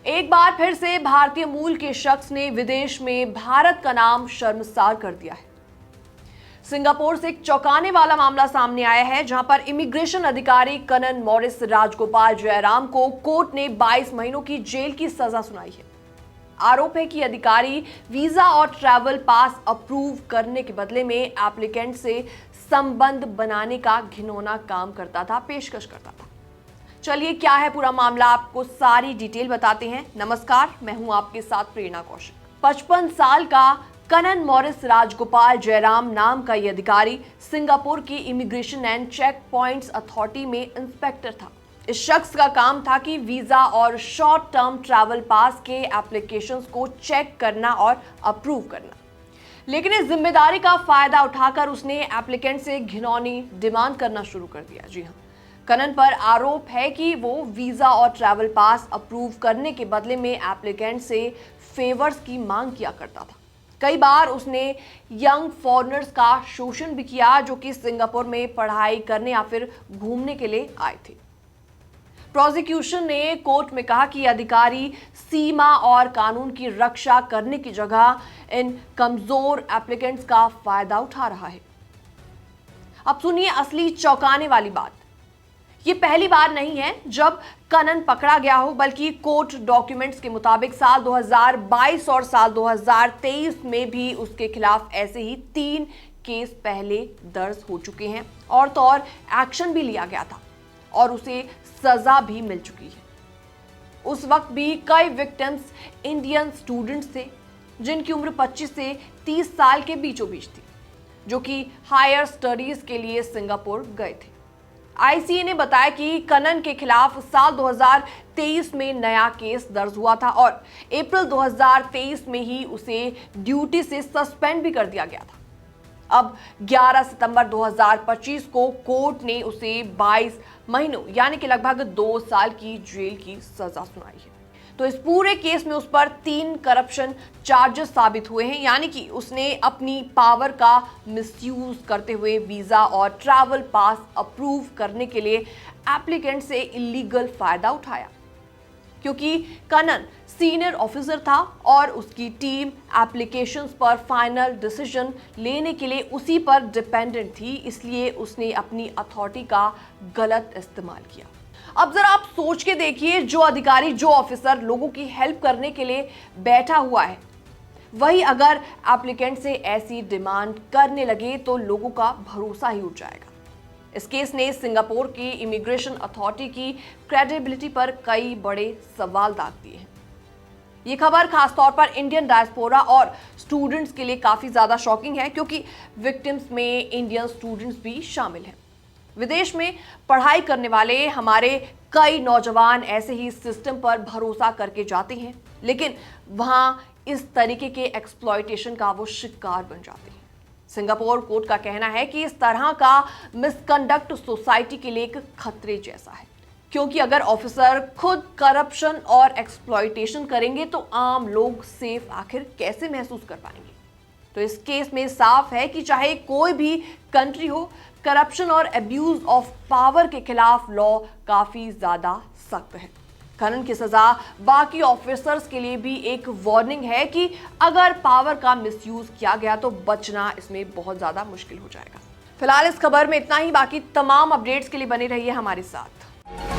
एक बार फिर से भारतीय मूल के शख्स ने विदेश में भारत का नाम शर्मसार कर दिया है। सिंगापुर से एक चौंकाने वाला मामला सामने आया है, जहां पर इमिग्रेशन अधिकारी कनन मॉरिस राजगोपाल जयराम को कोर्ट ने 22 महीनों की जेल की सजा सुनाई है। आरोप है कि अधिकारी वीजा और ट्रैवल पास अप्रूव करने के बदले में एप्लीकेंट से संबंध बनाने का घिनौना काम करता था, पेशकश करता था। चलिए क्या है पूरा मामला, आपको सारी डिटेल बताते हैं। नमस्कार, मैं हूं आपके साथ प्रेरणा कौशिक। 55 साल का कनन मॉरिस राजगोपाल जयराम नाम का यह अधिकारी सिंगापुर की immigration and check points authority में इंस्पेक्टर था। इस शख्स का काम था कि वीजा और शॉर्ट टर्म ट्रैवल पास के एप्लीकेशंस को चेक करना और अप्रूव करना। लेकिन इस जिम्मेदारी का फायदा उठाकर उसने एप्लीकेंट से घिनौनी डिमांड करना शुरू कर दिया। जी हाँ, कनन पर आरोप है कि वो वीजा और ट्रैवल पास अप्रूव करने के बदले में एप्लीकेंट से फेवर्स की मांग किया करता था। कई बार उसने यंग फॉरेनर्स का शोषण भी किया, जो कि सिंगापुर में पढ़ाई करने या फिर घूमने के लिए आए थे। प्रोसिक्यूशन ने कोर्ट में कहा कि अधिकारी सीमा और कानून की रक्षा करने की जगह इन कमजोर एप्लीकेंट्स का फायदा उठा रहा है। अब सुनिए असली चौंकाने वाली बात। ये पहली बार नहीं है जब कनन पकड़ा गया हो, बल्कि कोर्ट डॉक्यूमेंट्स के मुताबिक साल 2022 और साल 2023 में भी उसके खिलाफ ऐसे ही 3 केस पहले दर्ज हो चुके हैं और तो और एक्शन भी लिया गया था और उसे सजा भी मिल चुकी है। उस वक्त भी कई विक्टिम्स इंडियन स्टूडेंट्स थे, जिनकी उम्र 25 से 30 साल के बीचों बीच थी, जो कि हायर स्टडीज के लिए सिंगापुर गए थे। आईसीए ने बताया कि कनन के खिलाफ साल 2023 में नया केस दर्ज हुआ था और अप्रैल 2023 में ही उसे ड्यूटी से सस्पेंड भी कर दिया गया था। अब 11 सितंबर 2025 को कोर्ट ने उसे 22 महीनों यानी कि लगभग 2 साल की जेल की सजा सुनाई है। तो इस पूरे केस में उस पर 3 करप्शन चार्जेस साबित हुए हैं, यानी कि उसने अपनी पावर का मिसयूज करते हुए वीजा और ट्रैवल पास अप्रूव करने के लिए एप्लीकेंट से इलीगल फायदा उठाया। क्योंकि कनन सीनियर ऑफिसर था और उसकी टीम एप्लीकेशंस पर फाइनल डिसीजन लेने के लिए उसी पर डिपेंडेंट थी, इसलिए उसने अपनी अथॉरिटी का गलत इस्तेमाल किया। अब जरा आप सोच के देखिए, जो अधिकारी, जो ऑफिसर लोगों की हेल्प करने के लिए बैठा हुआ है, वही अगर एप्लीकेंट से ऐसी डिमांड करने लगे तो लोगों का भरोसा ही उठ जाएगा। इस केस ने सिंगापुर की इमिग्रेशन अथॉरिटी की क्रेडिबिलिटी पर कई बड़े सवाल दाग दिए हैं। ये खबर खासतौर पर इंडियन डायस्पोरा और स्टूडेंट्स के लिए काफी ज्यादा शॉकिंग है, क्योंकि विक्टिम्स में इंडियन स्टूडेंट्स भी शामिल हैं। विदेश में पढ़ाई करने वाले हमारे कई नौजवान ऐसे ही सिस्टम पर भरोसा करके जाते हैं, लेकिन वहां इस तरीके के एक्सप्लॉयटेशन का वो शिकार बन जाते हैं। सिंगापुर कोर्ट का कहना है कि इस तरह का मिसकंडक्ट सोसाइटी के लिए एक खतरे जैसा है, क्योंकि अगर ऑफिसर खुद करप्शन और एक्सप्लॉयटेशन करेंगे तो आम लोग सेफ आखिर कैसे महसूस कर पाएंगे। तो इस केस में साफ है कि चाहे कोई भी कंट्री हो, करप्शन और अब्यूज ऑफ पावर के खिलाफ लॉ काफी ज्यादा सख्त है। कनन की सजा बाकी ऑफिसर्स के लिए भी एक वार्निंग है कि अगर पावर का मिसयूज किया गया तो बचना इसमें बहुत ज्यादा मुश्किल हो जाएगा। फिलहाल इस खबर में इतना ही, बाकी तमाम अपडेट्स के लिए बने रहिए हमारे साथ।